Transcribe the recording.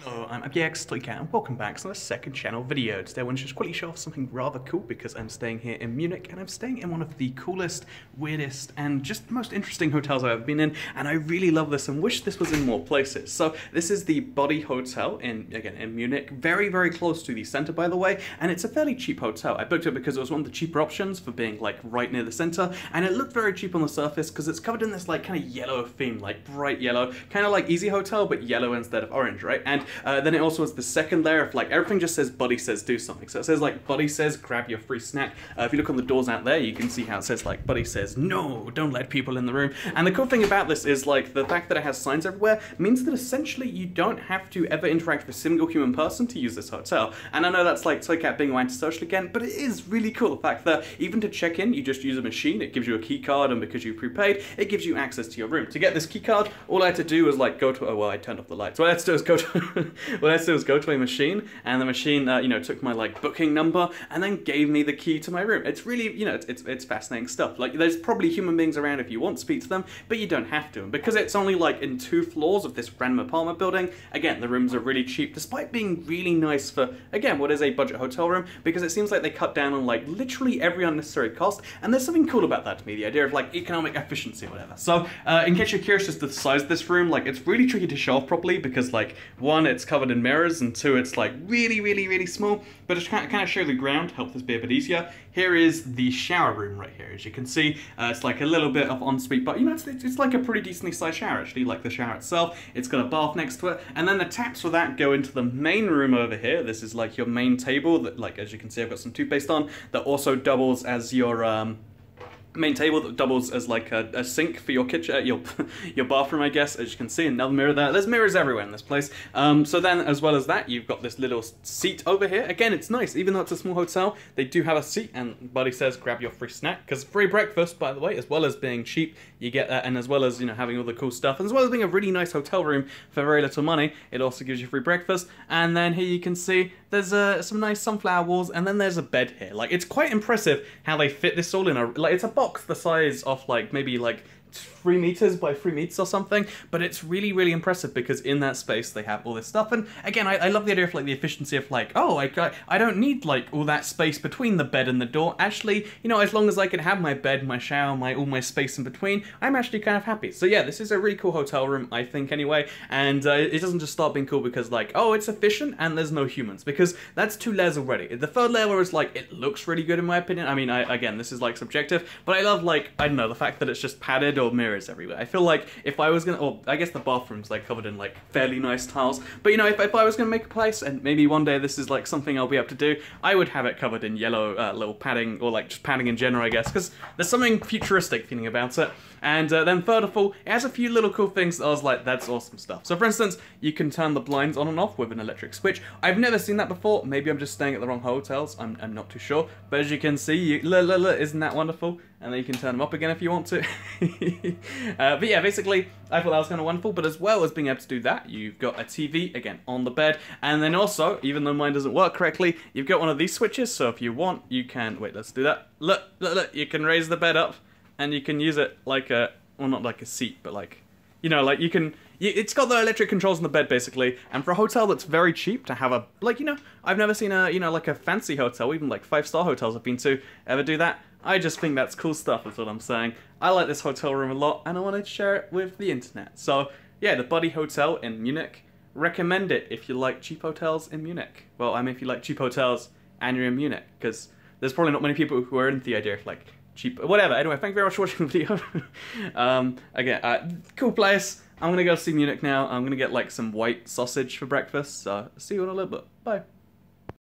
Hello, I'm AbbyX3Cat and welcome back to the second channel video. Today I want to just quickly show off something rather cool because I'm staying here in Munich and I'm staying in one of the coolest, weirdest and just most interesting hotels I've ever been in, and I really love this and wish this was in more places. So this is the Body Hotel in Munich, very close to the center by the way, and it's a fairly cheap hotel. I booked it because it was one of the cheaper options for being like right near the center, and it looked very cheap on the surface because it's covered in this like kind of yellow theme, like bright yellow, kind of like Easy Hotel but yellow instead of orange, right? And then it also has the second layer of like everything just says Buddy says do something. So it says like Buddy says grab your free snack. If you look on the doors out there, you can see how it says like Buddy says no, don't let people in the room. And the cool thing about this is like the fact that it has signs everywhere means that essentially you don't have to ever interact with a single human person to use this hotel. And I know that's like Toycat being antisocial again, but it is really cool the fact that even to check in, you just use a machine. It gives you a key card, and because you prepaid, it gives you access to your room. To get this key card, all I had to do was like go to, oh well, I turned off the lights. What I had to do is go to what I had to do was go to a machine, and the machine, took my like booking number and then gave me the key to my room. It's really, it's fascinating stuff. Like there's probably human beings around if you want to speak to them, but you don't have to. And because it's only like in 2 floors of this random apartment building, again, the rooms are really cheap, despite being really nice for, again, what is a budget hotel room, because it seems like they cut down on like literally every unnecessary cost, and there's something cool about that to me, the idea of like economic efficiency or whatever. So in case you're curious as to the size of this room, like it's really tricky to show off properly because like 1, it's covered in mirrors, and 2, it's like really small, but just kind of show the ground, help this be a bit easier. Here is the shower room right here. As you can see, it's like a little bit of ensuite, but it's like a pretty decently sized shower actually, like the shower itself. It's got a bath next to it, and then the taps for that go into the main room over here. This is like your main table that, like, as you can see, I've got some toothpaste on that also doubles as your main table that doubles as like a sink for your kitchen, your bathroom, I guess. As you can see, another mirror there. There's mirrors everywhere in this place. So then, as well as that, you've got this little seat over here. Again, it's nice, even though it's a small hotel. They do have a seat, and Buddy says grab your free snack, because free breakfast, by the way, as well as being cheap, you get that, and as well as having all the cool stuff, and as well as being a really nice hotel room for very little money, it also gives you free breakfast. And then here you can see there's some nice sunflower walls, and then there's a bed here. Like it's quite impressive how they fit this all in a it's a box the size of like maybe like 3 meters by 3 meters or something, but it's really impressive because in that space they have all this stuff. And again, I love the idea of like the efficiency of like, oh, I don't need like all that space between the bed and the door. Actually, as long as I can have my bed, my shower, all my space in between, I'm actually kind of happy. So yeah, this is a really cool hotel room, I think anyway. And it doesn't just start being cool because like, oh, it's efficient and there's no humans, because that's 2 layers already. The third layer is like, it looks really good in my opinion. I mean, again, this is like subjective, but I love like, I don't know, the fact that it's just padded or mirrors everywhere. I feel like if I was gonna, or I guess the bathroom's like covered in like fairly nice tiles, but if I was gonna make a place, and maybe one day this is like something I'll be able to do, I would have it covered in yellow little padding, or like just padding in general, I guess, because there's something futuristic feeling about it. And then third of all, it has a few little cool things that I was like, that's awesome stuff. So for instance, you can turn the blinds on and off with an electric switch. I've never seen that before. Maybe I'm just staying at the wrong hotels. I'm not too sure. But as you can see, isn't that wonderful? And then you can turn them up again if you want to. But yeah, basically, I thought that was kind of wonderful. But as well as being able to do that, you've got a TV, again, on the bed. And then also, even though mine doesn't work correctly, you've got one of these switches. So if you want, you can, wait, let's do that. Look, you can raise the bed up. And you can use it like a, well, not like a seat, but like, like you can, it's got the electric controls on the bed basically, and for a hotel that's very cheap to have a, like, I've never seen a, like a fancy hotel, even like 5-star hotels I've been to, ever do that. I just think that's cool stuff, is what I'm saying. I like this hotel room a lot, and I wanted to share it with the internet. So, yeah, the Buddy Hotel in Munich. Recommend it if you like cheap hotels in Munich. Well, I mean, if you like cheap hotels and you're in Munich, because there's probably not many people who are into the idea of like, cheap, whatever. Anyway, thank you very much for watching the video. Again, cool place. I'm gonna go see Munich now. I'm gonna get like some white sausage for breakfast. So see you in a little bit. Bye.